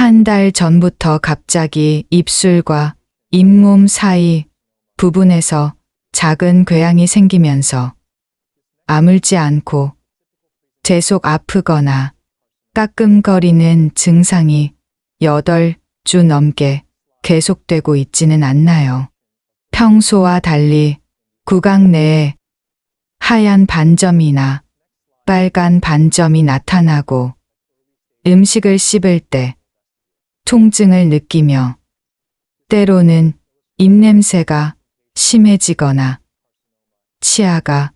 한 달 전부터 갑자기 입술과 잇몸 사이 부분에서 작은 궤양이 생기면서 아물지 않고 계속 아프거나 까끔거리는 증상이 8주 넘게 계속되고 있지는 않나요? 평소와 달리 구강 내에 하얀 반점이나 빨간 반점이 나타나고 음식을 씹을 때 통증을 느끼며 때로는 입냄새가 심해지거나 치아가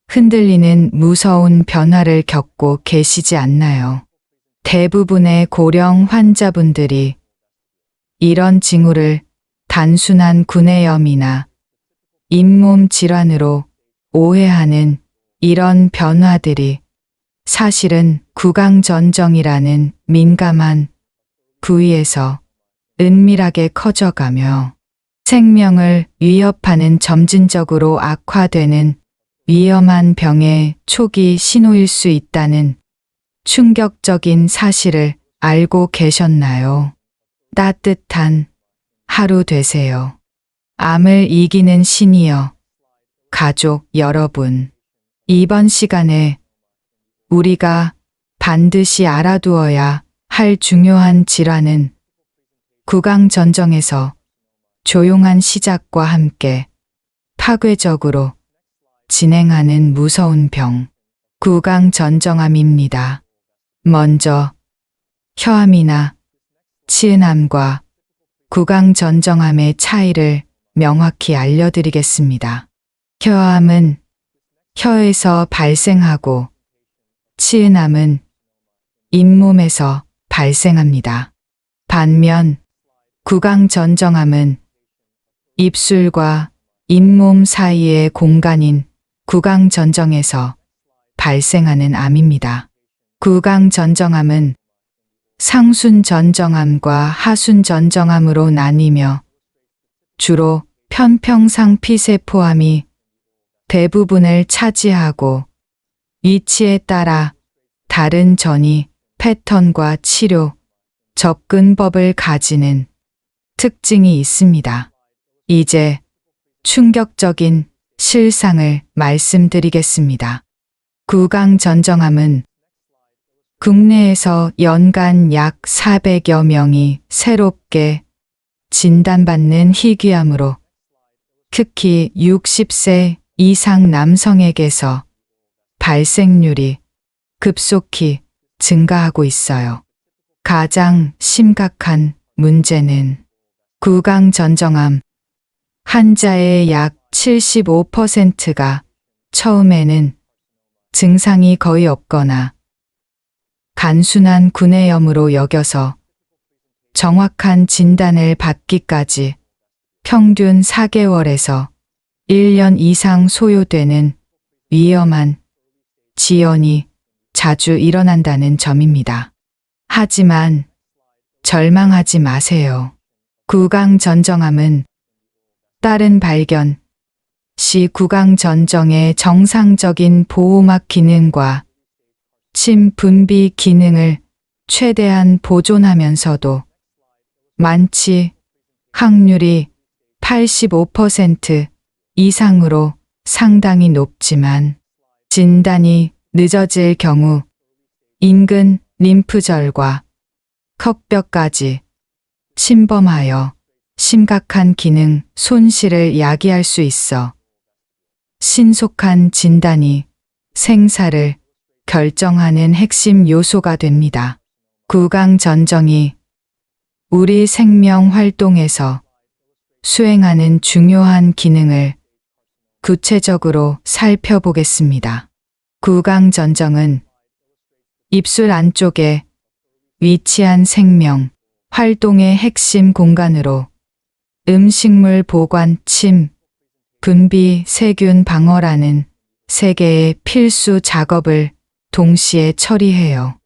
흔들리는 무서운 변화를 겪고 계시지 않나요? 대부분의 고령 환자분들이 이런 징후를 단순한 구내염이나 잇몸 질환으로 오해하는 이런 변화들이 사실은 구강전정이라는 민감한 부위에서 은밀하게 커져가며 생명을 위협하는 점진적으로 악화되는 위험한 병의 초기 신호일 수 있다는 충격적인 사실을 알고 계셨나요? 따뜻한 하루 되세요. 암을 이기는 시니어 가족 여러분, 이번 시간에 우리가 반드시 알아두어야 할 중요한 질환은 구강전정에서 조용한 시작과 함께 파괴적으로 진행하는 무서운 병, 구강전정암입니다. 먼저 혀암이나 치은암과 구강전정암의 차이를 명확히 알려드리겠습니다. 혀암은 혀에서 발생하고 치은암은 잇몸에서 발생합니다. 반면 구강전정암은 입술과 잇몸 사이의 공간인 구강전정에서 발생하는 암입니다. 구강전정암은 상순전정암과 하순전정암으로 나뉘며 주로 편평상피세포암이 대부분을 차지하고 위치에 따라 다른 전이 패턴과 치료, 접근법을 가지는 특징이 있습니다. 이제 충격적인 실상을 말씀드리겠습니다. 구강전정암은 국내에서 연간 약 400여 명이 새롭게 진단받는 희귀암으로 특히 60세 이상 남성에게서 발생률이 급속히 증가하고 있어요. 가장 심각한 문제는 구강전정암 환자의 약 75%가 처음에는 증상이 거의 없거나 단순한 구내염으로 여겨서 정확한 진단을 받기까지 평균 4개월에서 1년 이상 소요되는 위험한 지연이 자주 일어난다는 점입니다. 하지만 절망하지 마세요. 구강전정암은 빠른 발견 시 구강전정의 정상적인 보호막 기능과 침 분비 기능을 최대한 보존하면서도 완치 확률이 85% 이상으로 상당히 높지만 진단이 늦어질 경우 인근 림프절과 컵뼈까지 침범하여 심각한 기능 손실을 야기할 수 있어 신속한 진단이 생사를 결정하는 핵심 요소가 됩니다. 구강전정이 우리 생명 활동에서 수행하는 중요한 기능을 구체적으로 살펴보겠습니다. 구강전정은 입술 안쪽에 위치한 생명 활동의 핵심 공간으로 음식물 보관, 침, 분비, 세균 방어라는 세 개의 필수 작업을 동시에 처리해요.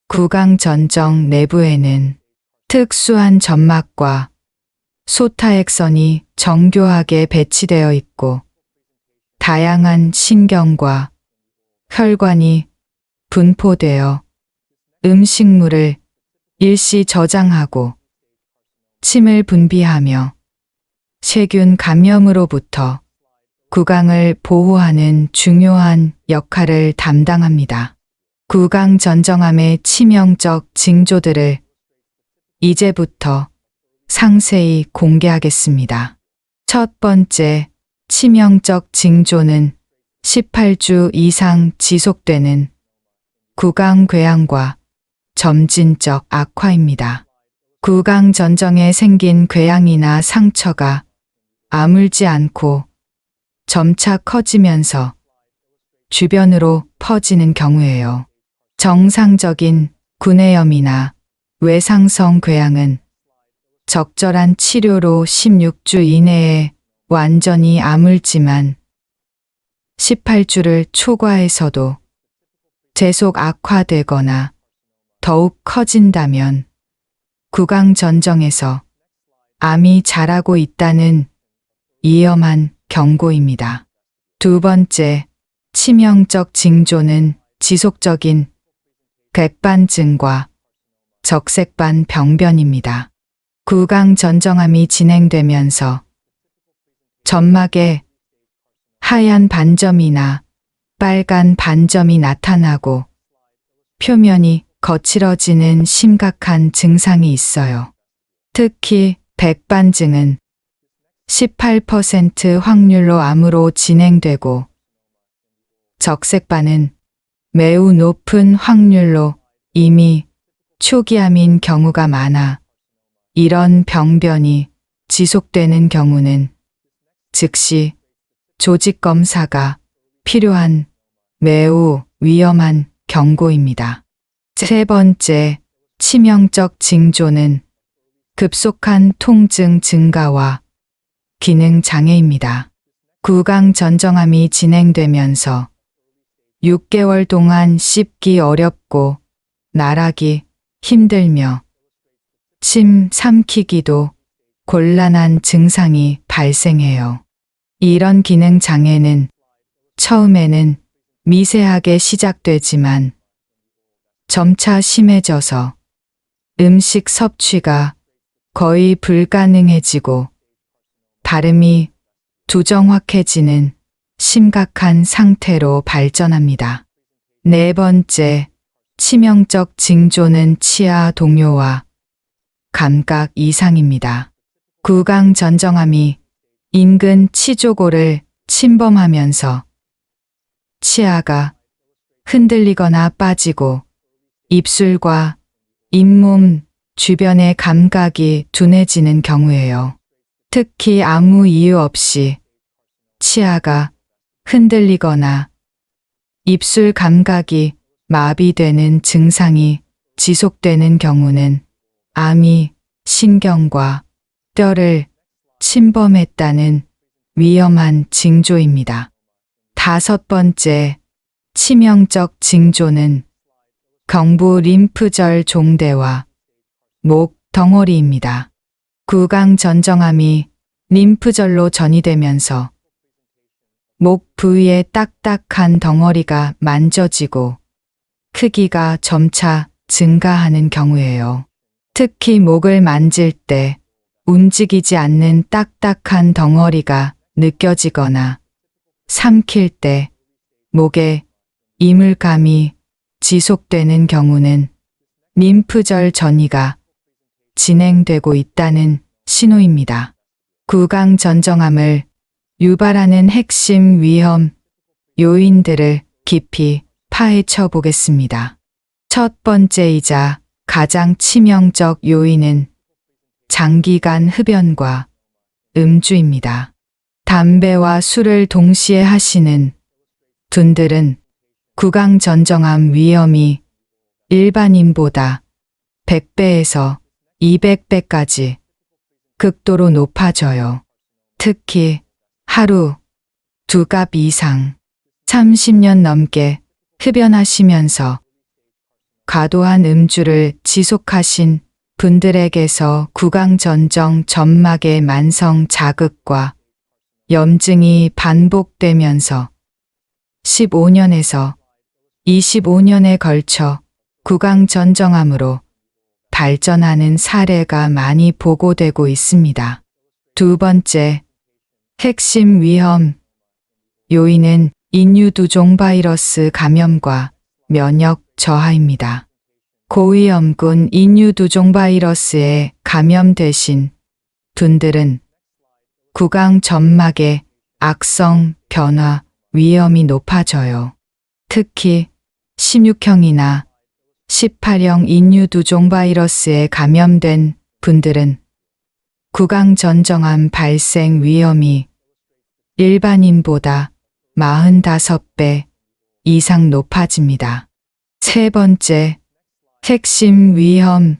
구강전정 내부에는 특수한 점막과 소타액선이 정교하게 배치되어 있고 다양한 신경과 혈관이 분포되어 음식물을 일시 저장하고 침을 분비하며 세균 감염으로부터 구강을 보호하는 중요한 역할을 담당합니다. 구강 전정암의 치명적 징조들을 이제부터 상세히 공개하겠습니다. 첫 번째, 치명적 징조는 18주 이상 지속되는 구강 궤양과 점진적 악화입니다. 구강 전정에 생긴 궤양이나 상처가 아물지 않고 점차 커지면서 주변으로 퍼지는 경우예요. 정상적인 구내염이나 외상성 궤양은 적절한 치료로 16주 이내에 완전히 아물지만 18주를 초과해서도 계속 악화되거나 더욱 커진다면 구강 전정에서 암이 자라고 있다는 위험한 경고입니다. 두 번째, 치명적 징조는 지속적인 백반증과 적색반 병변입니다. 구강 전정암이 진행되면서 점막에 하얀 반점이나 빨간 반점이 나타나고 표면이 거칠어지는 심각한 증상이 있어요. 특히 백반증은 18% 확률로 암으로 진행되고 적색반은 매우 높은 확률로 이미 초기암인 경우가 많아 이런 병변이 지속되는 경우는 즉시 조직 검사가 필요한 매우 위험한 경고입니다. 세 번째, 치명적 징조는 급속한 통증 증가와 기능 장애입니다. 구강 전정암이 진행되면서 6개월 동안 씹기 어렵고 날하기 힘들며 침 삼키기도 곤란한 증상이 발생해요. 이런 기능 장애는 처음에는 미세하게 시작되지만 점차 심해져서 음식 섭취가 거의 불가능해지고 발음이 두정확해지는 심각한 상태로 발전합니다. 네 번째, 치명적 징조는 치아 동요와 감각 이상입니다. 구강 전정암이 인근 치조골을 침범하면서 치아가 흔들리거나 빠지고 입술과 잇몸 주변의 감각이 둔해지는 경우예요. 특히 아무 이유 없이 치아가 흔들리거나 입술 감각이 마비되는 증상이 지속되는 경우는 암이 신경과 뼈를 침범했다는 위험한 징조입니다. 다섯 번째, 치명적 징조는 경부 림프절 종대와 목 덩어리입니다. 구강 전정암이 림프절로 전이되면서 목 부위에 딱딱한 덩어리가 만져지고 크기가 점차 증가하는 경우예요. 특히 목을 만질 때 움직이지 않는 딱딱한 덩어리가 느껴지거나 삼킬 때 목에 이물감이 지속되는 경우는 림프절 전이가 진행되고 있다는 신호입니다. 구강 전정암을 유발하는 핵심 위험 요인들을 깊이 파헤쳐 보겠습니다. 첫 번째이자 가장 치명적 요인은 장기간 흡연과 음주입니다. 담배와 술을 동시에 하시는 분들은 구강 전정암 위험이 일반인보다 100배에서 200배까지 극도로 높아져요. 특히 하루 2갑 이상 30년 넘게 흡연하시면서 과도한 음주를 지속하신 분들에게서 구강 전정 점막의 만성 자극과 염증이 반복되면서 15년에서 25년에 걸쳐 구강 전정암으로 발전하는 사례가 많이 보고되고 있습니다. 두 번째, 핵심 위험 요인은 인유두종 바이러스 감염과 면역 저하입니다. 고위험군 인유두종 바이러스에 감염되신 분들은 구강 점막의 악성 변화 위험이 높아져요. 특히 16형이나 18형 인유두종 바이러스에 감염된 분들은 구강 전정암 발생 위험이 일반인보다 45배 이상 높아집니다. 세 번째, 핵심 위험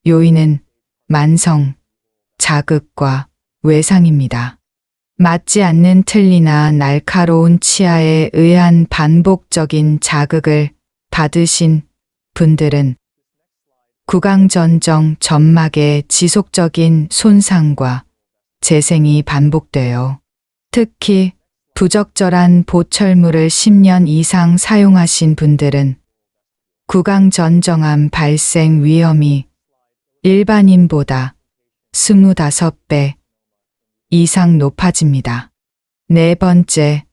요인은 만성 자극과 외상입니다. 맞지 않는 틀니나 날카로운 치아에 의한 반복적인 자극을 받으신 분들은 구강전정 점막의 지속적인 손상과 재생이 반복돼요. 특히 부적절한 보철물을 10년 이상 사용하신 분들은 구강전정암 발생 위험이 일반인보다 25배 이상 높아집니다. 네 번째,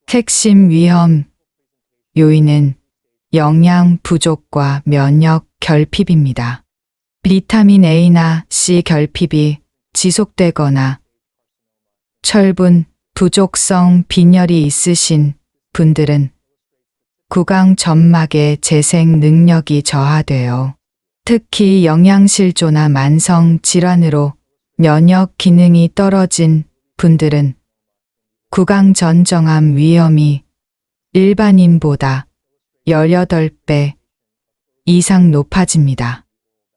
핵심 위험 요인은 영양 부족과 면역 결핍입니다. 비타민 A나 C 결핍이 지속되거나 철분 부족성 빈혈이 있으신 분들은 구강 점막의 재생 능력이 저하되어 특히 영양실조나 만성 질환으로 면역 기능이 떨어진 분들은 구강 전정암 위험이 일반인보다 18배 이상 높아집니다.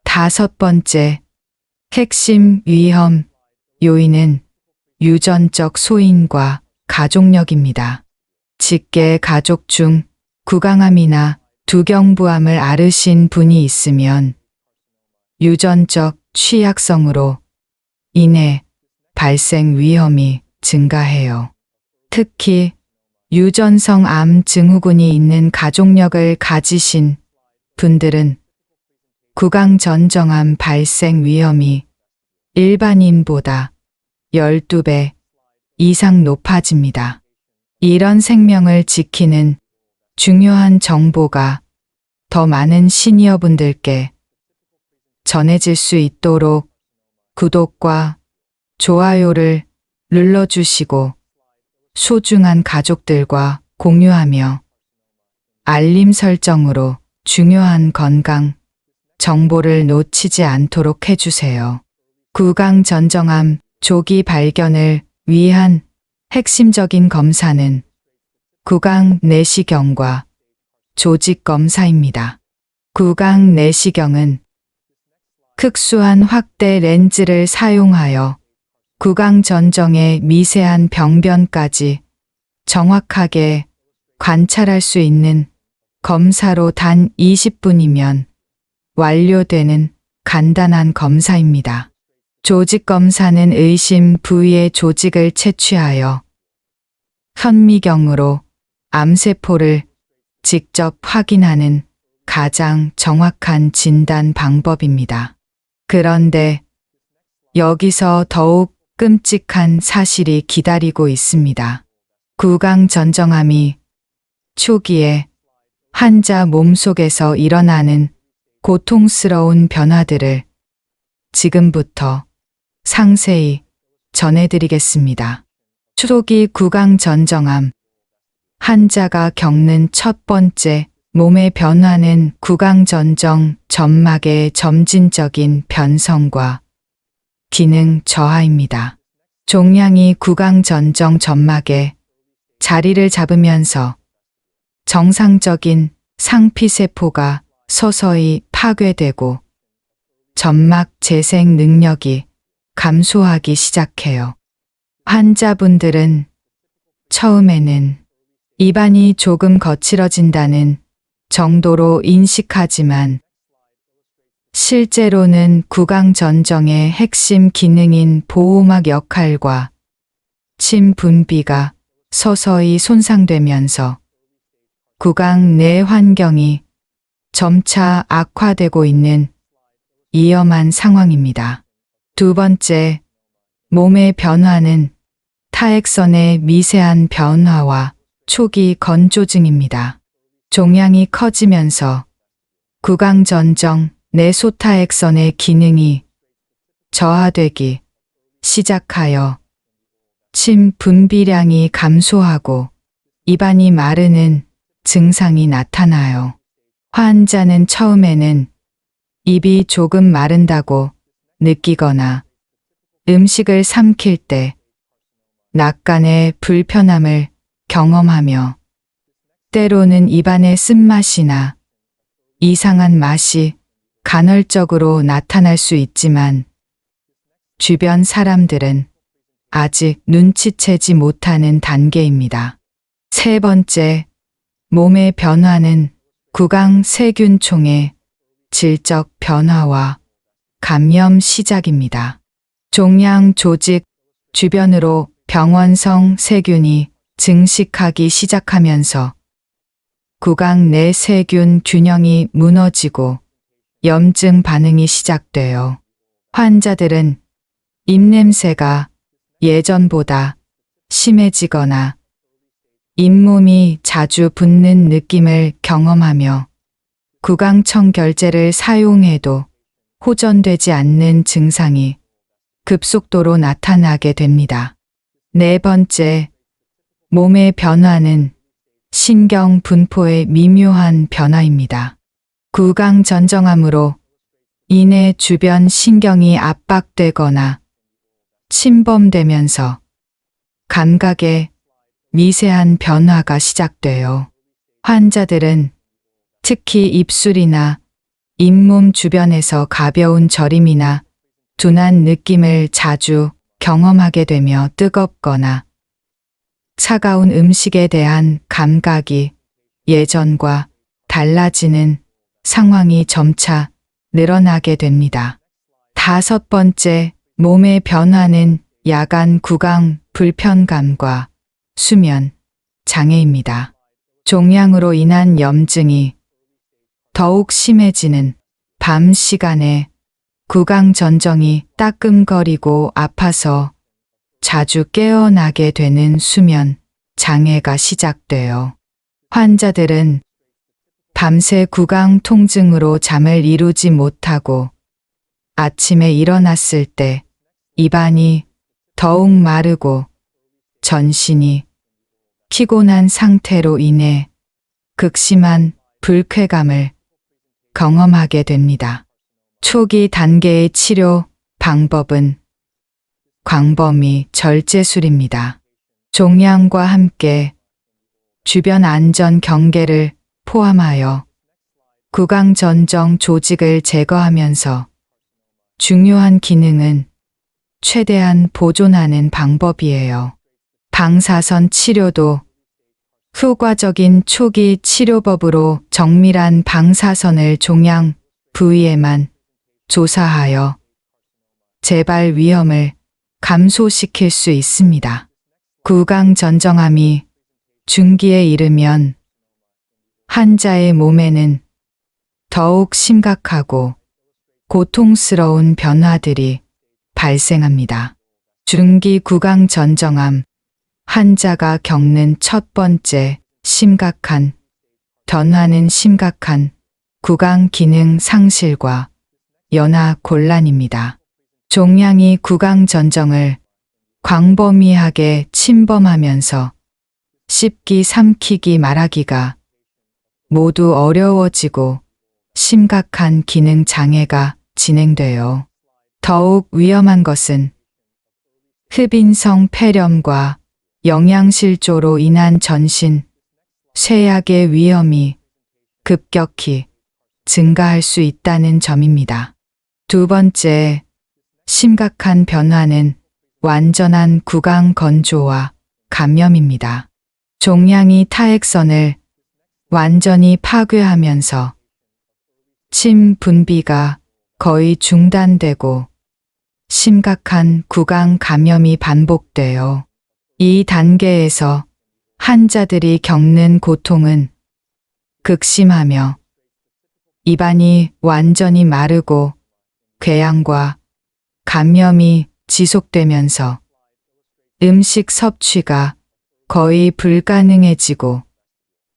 다섯 번째, 핵심 위험 요인은 유전적 소인과 가족력입니다. 직계 가족 중 구강암이나 두경부암을 앓으신 분이 있으면 유전적 취약성으로 인해 발생 위험이 증가해요. 특히 유전성 암 증후군이 있는 가족력을 가지신 분들은 구강전정암 발생 위험이 일반인보다 12배 이상 높아집니다. 이런 생명을 지키는 중요한 정보가 더 많은 시니어분들께 전해질 수 있도록 구독과 좋아요를 눌러주시고 소중한 가족들과 공유하며 알림 설정으로 중요한 건강 정보를 놓치지 않도록 해주세요. 구강전정암 조기 발견을 위한 핵심적인 검사는 구강 내시경과 조직 검사입니다. 구강 내시경은 극수한 확대 렌즈를 사용하여 구강 전정의 미세한 병변까지 정확하게 관찰할 수 있는 검사로 단 20분이면 완료되는 간단한 검사입니다. 조직 검사는 의심 부위의 조직을 채취하여 현미경으로 암세포를 직접 확인하는 가장 정확한 진단 방법입니다. 그런데 여기서 더욱 끔찍한 사실이 기다리고 있습니다. 구강전정암이 초기에 환자 몸속에서 일어나는 고통스러운 변화들을 지금부터 상세히 전해드리겠습니다. 초기 구강전정암 환자가 겪는 첫 번째 몸의 변화는 구강전정 점막의 점진적인 변성과 기능 저하입니다. 종양이 구강전정 점막에 자리를 잡으면서 정상적인 상피세포가 서서히 파괴되고 점막 재생 능력이 감소하기 시작해요. 환자분들은 처음에는 입안이 조금 거칠어진다는 정도로 인식하지만 실제로는 구강전정의 핵심 기능인 보호막 역할과 침 분비가 서서히 손상되면서 구강 내 환경이 점차 악화되고 있는 위험한 상황입니다. 두 번째, 몸의 변화는 타액선의 미세한 변화와 초기 건조증입니다. 종양이 커지면서 구강전정 내 소타액선의 기능이 저하되기 시작하여 침 분비량이 감소하고 입안이 마르는 증상이 나타나요. 환자는 처음에는 입이 조금 마른다고 느끼거나 음식을 삼킬 때 낙간의 불편함을 경험하며 때로는 입안의 쓴맛이나 이상한 맛이 간헐적으로 나타날 수 있지만 주변 사람들은 아직 눈치채지 못하는 단계입니다. 세 번째, 몸의 변화는 구강 세균총의 질적 변화와 감염 시작입니다. 종양 조직 주변으로 병원성 세균이 증식하기 시작하면서 구강 내 세균 균형이 무너지고 염증 반응이 시작돼요. 환자들은 입냄새가 예전보다 심해지거나 잇몸이 자주 붓는 느낌을 경험하며 구강청결제를 사용해도 호전되지 않는 증상이 급속도로 나타나게 됩니다. 네 번째, 몸의 변화는 신경 분포의 미묘한 변화입니다. 구강전정암으로 인해 주변 신경이 압박되거나 침범되면서 감각에 미세한 변화가 시작돼요. 환자들은 특히 입술이나 잇몸 주변에서 가벼운 저림이나 둔한 느낌을 자주 경험하게 되며 뜨겁거나 차가운 음식에 대한 감각이 예전과 달라지는 상황이 점차 늘어나게 됩니다. 다섯 번째, 몸의 변화는 야간 구강 불편감과 수면 장애입니다. 종양으로 인한 염증이 더욱 심해지는 밤 시간에 구강 전정이 따끔거리고 아파서 자주 깨어나게 되는 수면 장애가 시작돼요. 환자들은 밤새 구강 통증으로 잠을 이루지 못하고 아침에 일어났을 때 입안이 더욱 마르고 전신이 피곤한 상태로 인해 극심한 불쾌감을 경험하게 됩니다. 초기 단계의 치료 방법은 광범위 절제술입니다. 종양과 함께 주변 안전 경계를 포함하여 구강 전정 조직을 제거하면서 중요한 기능은 최대한 보존하는 방법이에요. 방사선 치료도 효과적인 초기 치료법으로 정밀한 방사선을 종양 부위에만 조사하여 재발 위험을 감소시킬 수 있습니다. 구강 전정암이 중기에 이르면 환자의 몸에는 더욱 심각하고 고통스러운 변화들이 발생합니다. 중기 구강 전정암 환자가 겪는 첫 번째 심각한 변화는 심각한 구강 기능 상실과 연화 곤란입니다. 종양이 구강 전정을 광범위하게 침범하면서 씹기, 삼키기, 말하기가 모두 어려워지고 심각한 기능 장애가 진행돼요. 더욱 위험한 것은 흡인성 폐렴과 영양실조로 인한 전신 쇠약의 위험이 급격히 증가할 수 있다는 점입니다. 두 번째, 심각한 변화는 완전한 구강 건조와 감염입니다. 종양이 타액선을 완전히 파괴하면서 침 분비가 거의 중단되고 심각한 구강 감염이 반복돼요. 이 단계에서 환자들이 겪는 고통은 극심하며 입안이 완전히 마르고 궤양과 감염이 지속되면서 음식 섭취가 거의 불가능해지고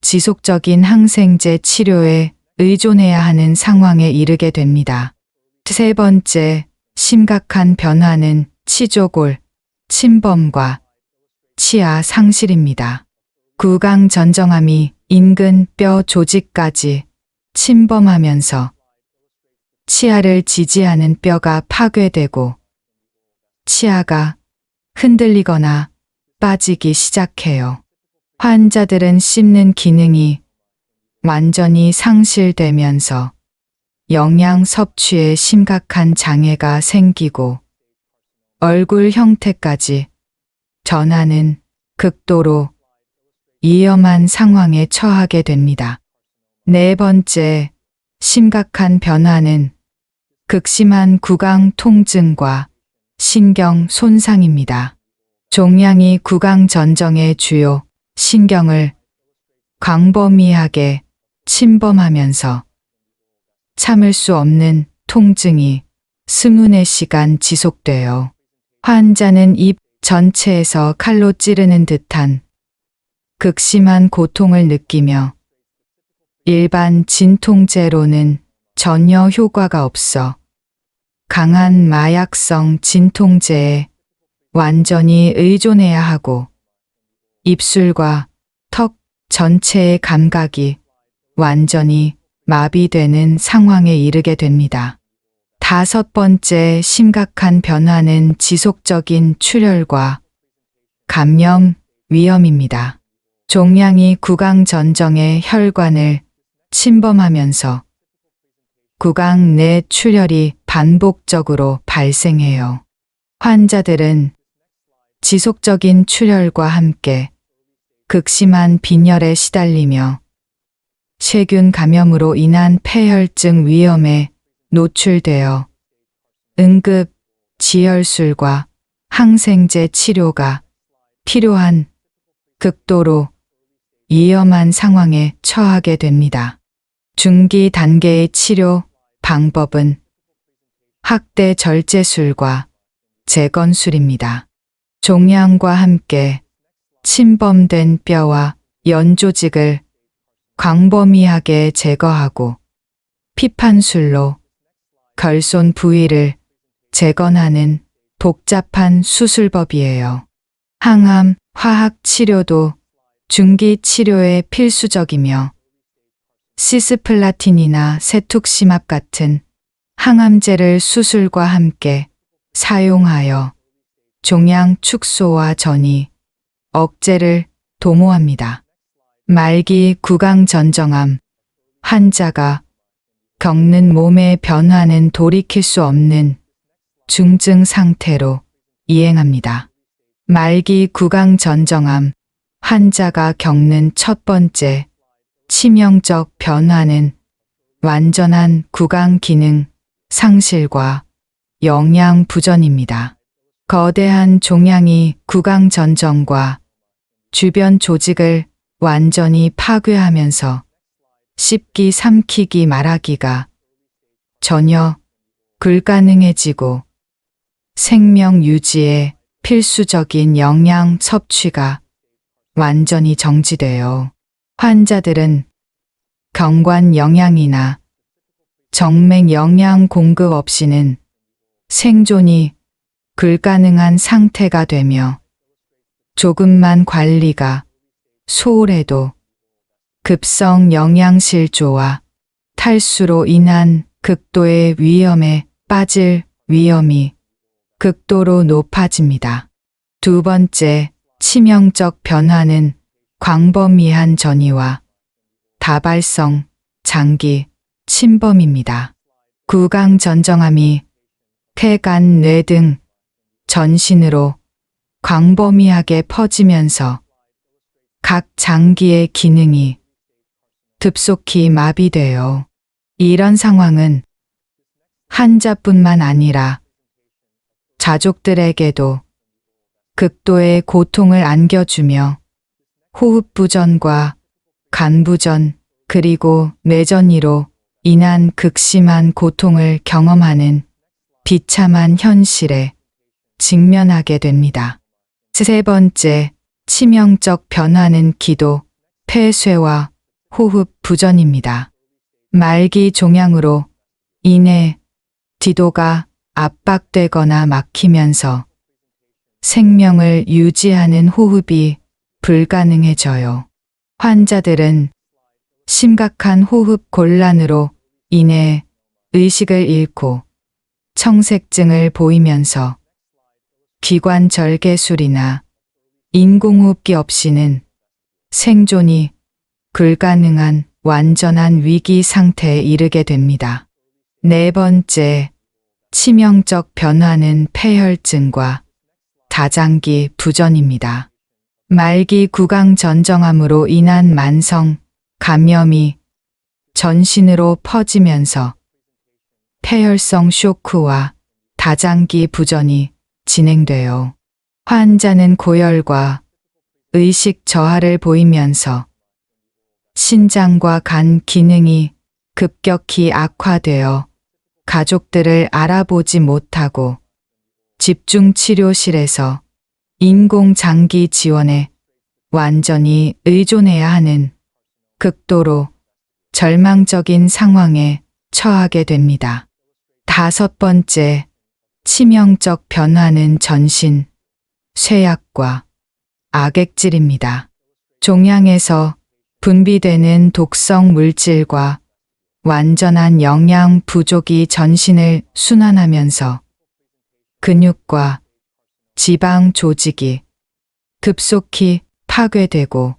지속적인 항생제 치료에 의존해야 하는 상황에 이르게 됩니다. 세 번째, 심각한 변화는 치조골, 침범과 치아 상실입니다. 구강 전정암이 인근 뼈 조직까지 침범하면서 치아를 지지하는 뼈가 파괴되고 치아가 흔들리거나 빠지기 시작해요. 환자들은 씹는 기능이 완전히 상실되면서 영양 섭취에 심각한 장애가 생기고 얼굴 형태까지 전하는 극도로 위험한 상황에 처하게 됩니다. 네 번째, 심각한 변화는 극심한 구강 통증과 신경 손상입니다. 종양이 구강 전정의 주요 신경을 광범위하게 침범하면서 참을 수 없는 통증이 수문의 시간 지속돼요. 환자는 입 전체에서 칼로 찌르는 듯한 극심한 고통을 느끼며 일반 진통제로는 전혀 효과가 없어 강한 마약성 진통제에 완전히 의존해야 하고 입술과 턱 전체의 감각이 완전히 마비되는 상황에 이르게 됩니다. 다섯 번째, 심각한 변화는 지속적인 출혈과 감염 위험입니다. 종양이 구강 전정의 혈관을 침범하면서 구강 내 출혈이 반복적으로 발생해요. 환자들은 지속적인 출혈과 함께 극심한 빈혈에 시달리며 세균 감염으로 인한 폐혈증 위험에 노출되어 응급 지혈술과 항생제 치료가 필요한 극도로 위험한 상황에 처하게 됩니다. 중기 단계의 치료 방법은 학대 절제술과 재건술입니다. 종양과 함께 침범된 뼈와 연조직을 광범위하게 제거하고 피판술로 결손 부위를 재건하는 복잡한 수술법이에요. 항암, 화학 치료도 중기 치료에 필수적이며 시스플라틴이나 세툭시맙 같은 항암제를 수술과 함께 사용하여 종양 축소와 전이, 억제를 도모합니다. 말기 구강 전정암 환자가 겪는 몸의 변화는 돌이킬 수 없는 중증 상태로 이행합니다. 말기 구강 전정암 환자가 겪는 첫 번째 치명적 변화는 완전한 구강 기능 상실과 영양 부전입니다. 거대한 종양이 구강 전정과 주변 조직을 완전히 파괴하면서 씹기 삼키기 말하기가 전혀 불가능해지고 생명 유지에 필수적인 영양 섭취가 완전히 정지되어 환자들은 경관 영양이나 정맥 영양 공급 없이는 생존이 불가능한 상태가 되며 조금만 관리가 소홀해도 급성 영양실조와 탈수로 인한 극도의 위험에 빠질 위험이 극도로 높아집니다. 두 번째, 치명적 변화는 광범위한 전이와 다발성 장기 침범입니다. 구강 전정암이 폐, 간, 뇌 등 전신으로 광범위하게 퍼지면서 각 장기의 기능이 급속히 마비되어 이런 상황은 환자뿐만 아니라 가족들에게도 극도의 고통을 안겨주며 호흡부전과 간부전 그리고 뇌전이로 인한 극심한 고통을 경험하는 비참한 현실에 직면하게 됩니다. 세 번째, 치명적 변화는 기도, 폐쇄와 호흡 부전입니다. 말기 종양으로 인해 기도가 압박되거나 막히면서 생명을 유지하는 호흡이 불가능해져요. 환자들은 심각한 호흡 곤란으로 인해 의식을 잃고 청색증을 보이면서 기관 절개술이나 인공호흡기 없이는 생존이 불가능한 완전한 위기 상태에 이르게 됩니다. 네 번째, 치명적 변화는 폐혈증과 다장기 부전입니다. 말기 구강 전정암으로 인한 만성 감염이 전신으로 퍼지면서 폐혈성 쇼크와 다장기 부전이 진행돼요. 환자는 고열과 의식 저하를 보이면서 신장과 간 기능이 급격히 악화되어 가족들을 알아보지 못하고 집중치료실에서 인공장기 지원에 완전히 의존해야 하는 극도로 절망적인 상황에 처하게 됩니다. 다섯 번째, 치명적 변화는 전신 쇠약과 악액질입니다. 종양에서 분비되는 독성 물질과 완전한 영양 부족이 전신을 순환하면서 근육과 지방 조직이 급속히 파괴되고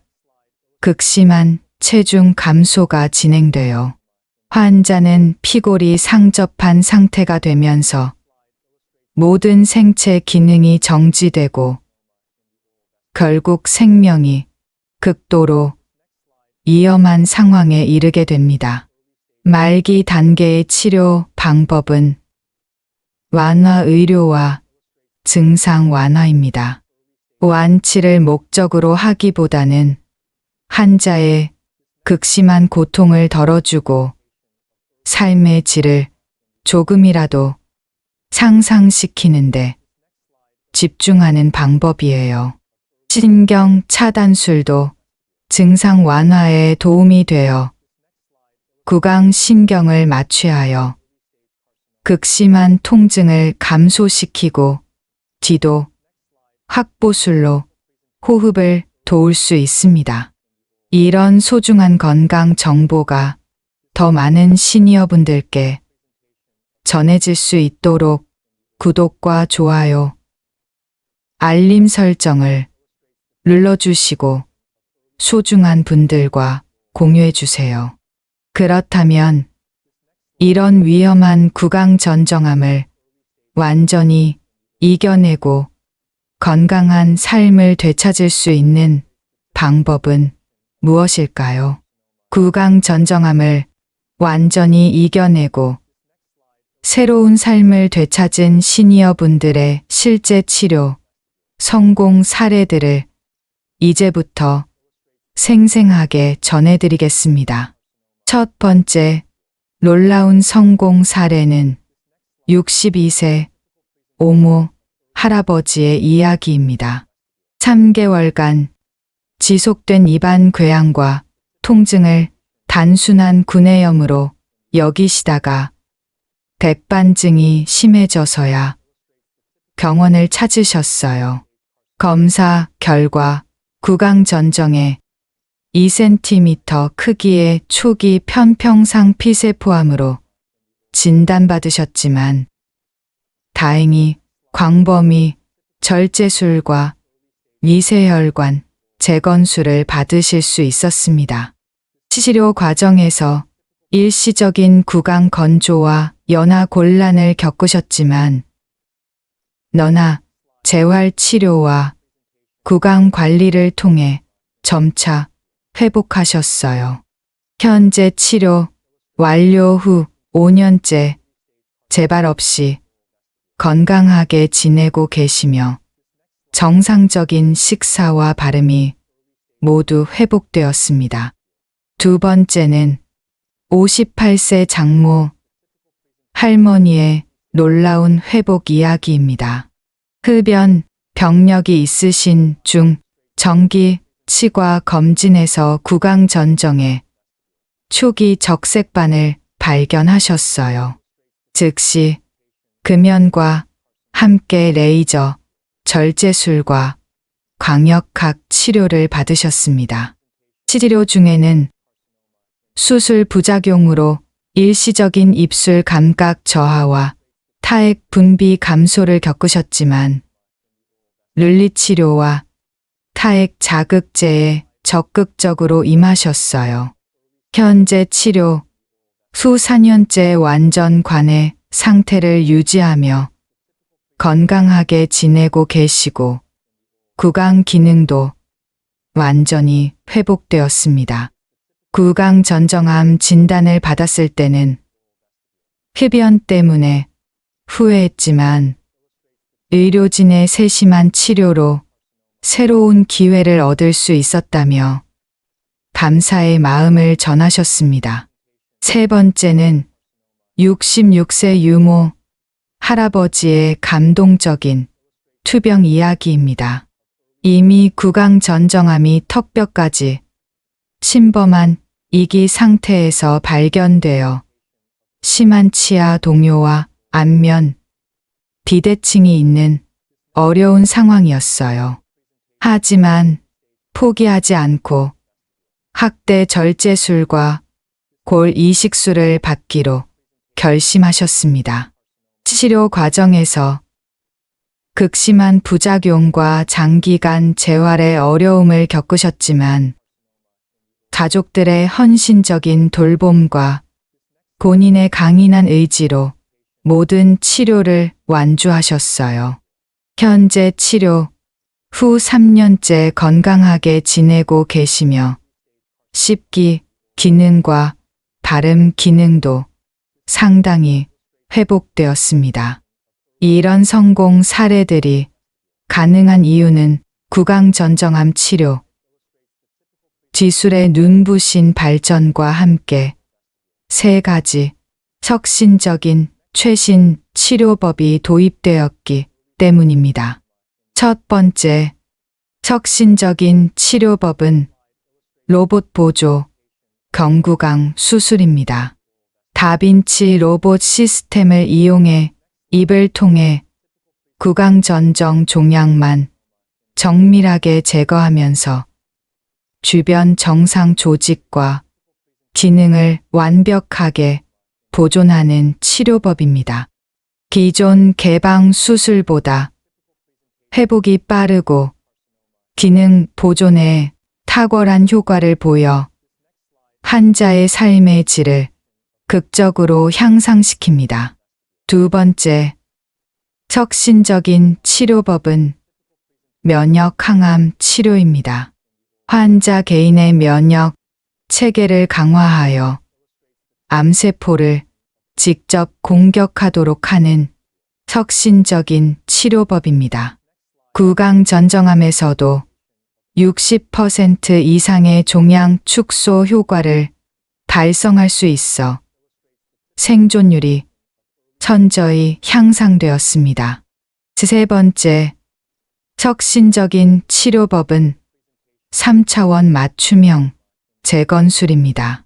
극심한 체중 감소가 진행되어 환자는 피골이 상접한 상태가 되면서 모든 생체 기능이 정지되고 결국 생명이 극도로 위험한 상황에 이르게 됩니다. 말기 단계의 치료 방법은 완화 의료와 증상 완화입니다. 완치를 목적으로 하기보다는 환자의 극심한 고통을 덜어주고 삶의 질을 조금이라도 상상시키는데 집중하는 방법이에요. 신경 차단술도 증상 완화에 도움이 되어 구강신경을 마취하여 극심한 통증을 감소시키고 기도, 확보술로 호흡을 도울 수 있습니다. 이런 소중한 건강 정보가 더 많은 시니어분들께 전해질 수 있도록 구독과 좋아요, 알림 설정을 눌러주시고 소중한 분들과 공유해주세요. 그렇다면 이런 위험한 구강 전정암을 완전히 이겨내고 건강한 삶을 되찾을 수 있는 방법은 무엇일까요? 구강 전정암을 완전히 이겨내고 새로운 삶을 되찾은 시니어분들의 실제 치료, 성공 사례들을 이제부터 생생하게 전해드리겠습니다. 첫 번째, 놀라운 성공 사례는 62세 오모 할아버지의 이야기입니다. 3개월간 지속된 입안 궤양과 통증을 단순한 구내염으로 여기시다가 백반증이 심해져서야 병원을 찾으셨어요. 검사 결과 구강 전정에 2cm 크기의 초기 편평상 피세포암으로 진단받으셨지만 다행히 광범위 절제술과 미세혈관 재건술을 받으실 수 있었습니다. 치료 과정에서 일시적인 구강 건조와 연화 곤란을 겪으셨지만 너나 재활 치료와 구강 관리를 통해 점차 회복하셨어요. 현재 치료 완료 후 5년째 재발 없이 건강하게 지내고 계시며 정상적인 식사와 발음이 모두 회복되었습니다. 두 번째는 58세 장모 할머니의 놀라운 회복 이야기입니다. 흡연, 병력이 있으신 중 정기 치과 검진에서 구강 전정에 초기 적색반을 발견하셨어요. 즉시 금연과 함께 레이저, 절제술과 광역학 치료를 받으셨습니다. 치료 중에는 수술 부작용으로 일시적인 입술 감각 저하와 타액 분비 감소를 겪으셨지만 르리 치료와 타액 자극제에 적극적으로 임하셨어요. 현재 치료 후 4년째 완전 관해 상태를 유지하며 건강하게 지내고 계시고 구강 기능도 완전히 회복되었습니다. 구강 전정암 진단을 받았을 때는 흡연 때문에 후회했지만 의료진의 세심한 치료로 새로운 기회를 얻을 수 있었다며 감사의 마음을 전하셨습니다. 세 번째는 66세 유모 할아버지의 감동적인 투병 이야기입니다. 이미 구강 전정암이 턱뼈까지 침범한 이기 상태에서 발견되어 심한 치아 동요와 안면, 비대칭이 있는 어려운 상황이었어요. 하지만 포기하지 않고 학대 절제술과 골 이식술을 받기로 결심하셨습니다. 치료 과정에서 극심한 부작용과 장기간 재활의 어려움을 겪으셨지만 가족들의 헌신적인 돌봄과 본인의 강인한 의지로 모든 치료를 완주하셨어요. 현재 치료 후 3년째 건강하게 지내고 계시며 씹기 기능과 발음 기능도 상당히 회복되었습니다. 이런 성공 사례들이 가능한 이유는 구강 전정암 치료, 기술의 눈부신 발전과 함께 세 가지 혁신적인 최신 치료법이 도입되었기 때문입니다. 첫 번째, 혁신적인 치료법은 로봇 보조 경구강 수술입니다. 다빈치 로봇 시스템을 이용해 입을 통해 구강 전정 종양만 정밀하게 제거하면서 주변 정상 조직과 기능을 완벽하게 보존하는 치료법입니다. 기존 개방 수술보다 회복이 빠르고 기능 보존에 탁월한 효과를 보여 환자의 삶의 질을 극적으로 향상시킵니다. 두 번째, 혁신적인 치료법은 면역 항암 치료입니다. 환자 개인의 면역 체계를 강화하여 암세포를 직접 공격하도록 하는 혁신적인 치료법입니다. 구강 전정암에서도 60% 이상의 종양 축소 효과를 달성할 수 있어 생존율이 천저히 향상되었습니다. 세 번째, 혁신적인 치료법은 3차원 맞춤형 재건술입니다.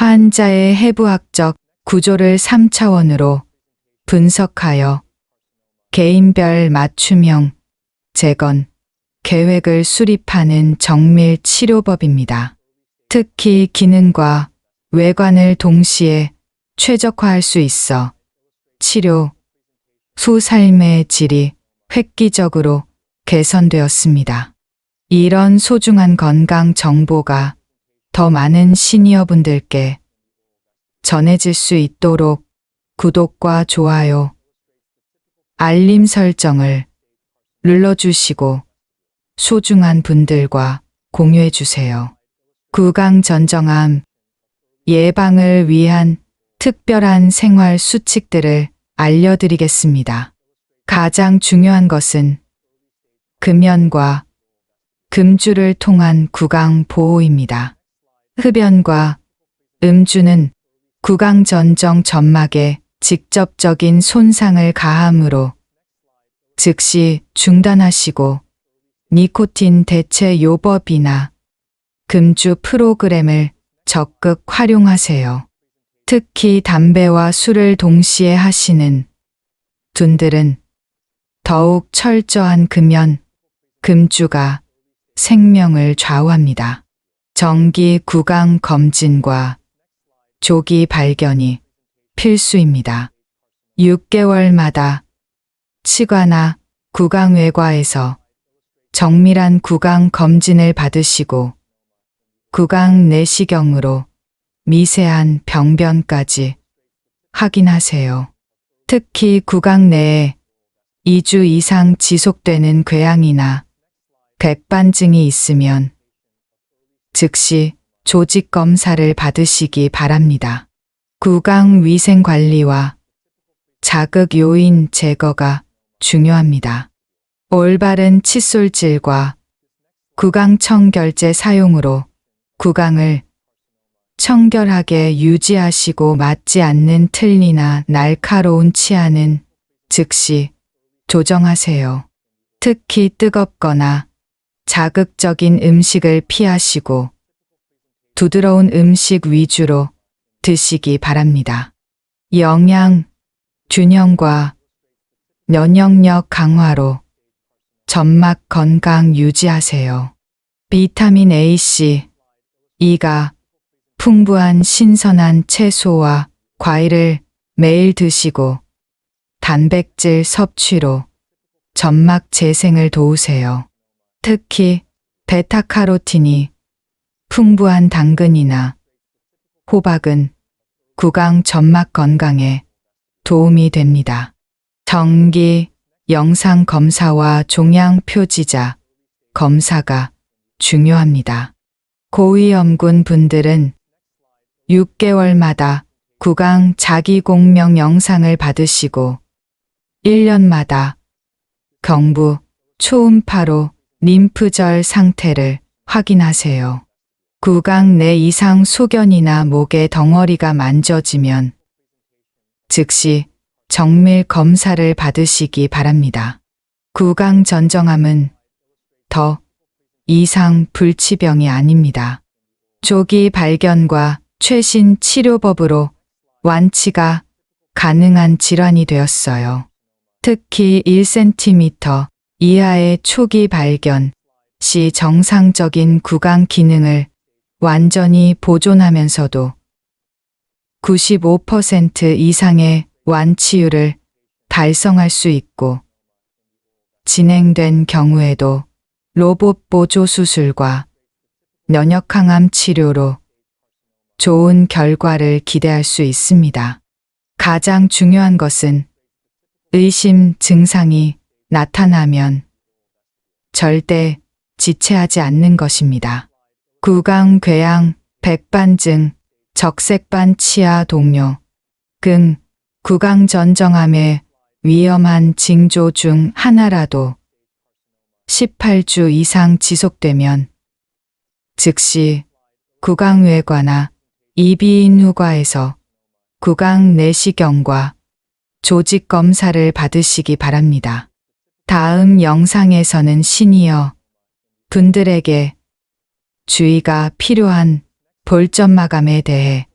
환자의 해부학적 구조를 3차원으로 분석하여 개인별 맞춤형 재건 계획을 수립하는 정밀 치료법입니다. 특히 기능과 외관을 동시에 최적화할 수 있어 치료 후 삶의 질이 획기적으로 개선되었습니다. 이런 소중한 건강 정보가 더 많은 시니어분들께 전해질 수 있도록 구독과 좋아요, 알림 설정을 눌러주시고 소중한 분들과 공유해 주세요. 구강 전정암 예방을 위한 특별한 생활 수칙들을 알려드리겠습니다. 가장 중요한 것은 금연과 금주를 통한 구강 보호입니다. 흡연과 음주는 구강 전정 점막에 직접적인 손상을 가하므로 즉시 중단하시고 니코틴 대체 요법이나 금주 프로그램을 적극 활용하세요. 특히 담배와 술을 동시에 하시는 분들은 더욱 철저한 금연, 금주가 생명을 좌우합니다. 정기 구강 검진과 조기 발견이 필수입니다. 6개월마다 치과나 구강외과에서 정밀한 구강 검진을 받으시고 구강 내시경으로 미세한 병변까지 확인하세요. 특히 구강 내에 2주 이상 지속되는 궤양이나 백반증이 있으면 즉시 조직 검사를 받으시기 바랍니다. 구강 위생 관리와 자극 요인 제거가 중요합니다. 올바른 칫솔질과 구강 청결제 사용으로 구강을 청결하게 유지하시고 맞지 않는 틀니나 날카로운 치아는 즉시 조정하세요. 특히 뜨겁거나 자극적인 음식을 피하시고 부드러운 음식 위주로 드시기 바랍니다. 영양, 균형과 면역력 강화로 점막 건강 유지하세요. 비타민 A, C, E가 풍부한 신선한 채소와 과일을 매일 드시고 단백질 섭취로 점막 재생을 도우세요. 특히 베타카로틴이 풍부한 당근이나 호박은 구강 점막 건강에 도움이 됩니다. 정기 영상 검사와 종양 표지자 검사가 중요합니다. 고위험군 분들은 6개월마다 구강 자기공명 영상을 받으시고 1년마다 경부 초음파로 림프절 상태를 확인하세요. 구강 내 이상 소견이나 목에 덩어리가 만져지면 즉시 정밀 검사를 받으시기 바랍니다. 구강 전정암은 더 이상 불치병이 아닙니다. 조기 발견과 최신 치료법으로 완치가 가능한 질환이 되었어요. 특히 1cm 이하의 초기 발견 시 정상적인 구강 기능을 완전히 보존하면서도 95% 이상의 완치율을 달성할 수 있고 진행된 경우에도 로봇 보조 수술과 면역항암 치료로 좋은 결과를 기대할 수 있습니다. 가장 중요한 것은 의심 증상이 나타나면 절대 지체하지 않는 것입니다. 구강 궤양, 백반증, 적색반 치아 동요, 등 구강 전정암의 위험한 징조 중 하나라도 18주 이상 지속되면 즉시 구강외과나 이비인후과에서 구강 내시경과 조직 검사를 받으시기 바랍니다. 다음 영상에서는 시니어 분들에게 주의가 필요한 볼점 마감에 대해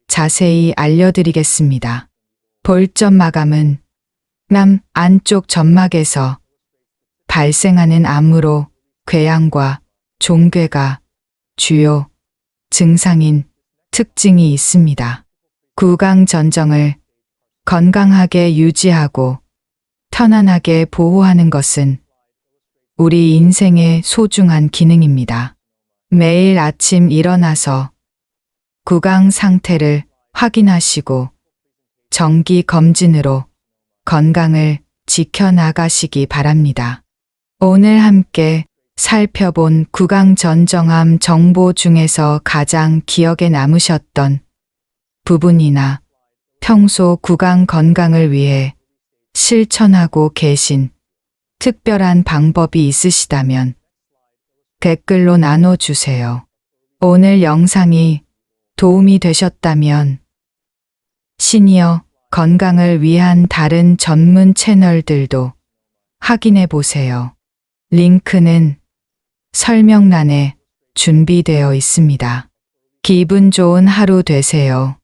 자세히 알려드리겠습니다. 볼점 마감은 남 안쪽 점막에서 발생하는 암으로 궤양과 종괴가 주요 증상인 특징이 있습니다. 구강 전정을 건강하게 유지하고 편안하게 보호하는 것은 우리 인생의 소중한 기능입니다. 매일 아침 일어나서 구강 상태를 확인하시고 정기 검진으로 건강을 지켜나가시기 바랍니다. 오늘 함께 살펴본 구강 전정암 정보 중에서 가장 기억에 남으셨던 부분이나 평소 구강 건강을 위해 실천하고 계신 특별한 방법이 있으시다면 댓글로 나눠주세요. 오늘 영상이 도움이 되셨다면 시니어 건강을 위한 다른 전문 채널들도 확인해 보세요. 링크는 설명란에 준비되어 있습니다. 기분 좋은 하루 되세요.